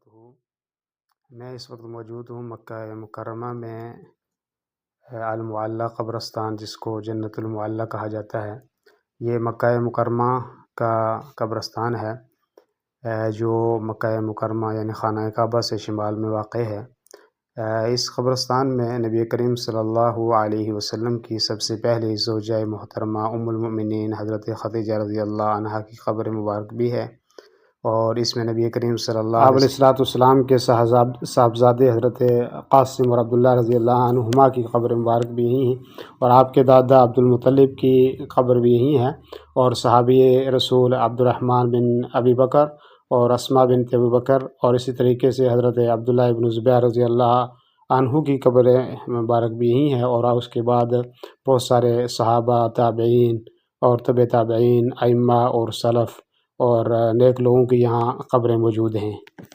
وبرکاتہ۔ میں اس وقت موجود ہوں مکہ مکرمہ میں المعلیٰ قبرستان، جس کو جنت المعلیٰ کہا جاتا ہے۔ یہ مکہ مکرمہ کا قبرستان ہے جو مکہ مکرمہ یعنی خانہ کعبہ سے شمال میں واقع ہے۔ اس قبرستان میں نبی کریم صلی اللہ علیہ وسلم کی سب سے پہلی زوجہ محترمہ ام المؤمنین حضرت خدیجہ رضی اللہ عنہا کی قبر مبارک بھی ہے، اور اس میں نبی کریم صلی اللہ علیہ وسلم کے صاحبزادے حضرت قاسم اور عبداللہ رضی اللہ عنہما کی قبر مبارک بھی یہی ہیں، اور آپ کے دادا عبد المطلب کی قبر بھی یہی ہے، اور صحابی رسول عبد الرحمن بن ابی بکر اور اسماء بنت ابی بکر، اور اسی طریقے سے حضرت عبداللہ ابن زبیر رضی اللہ عنہ کی قبر مبارک بھی یہی ہے، اور اس کے بعد بہت سارے صحابہ، تابعین اور تبع تابعین، ائمہ اور سلف اور نیک لوگوں کی یہاں قبریں موجود ہیں۔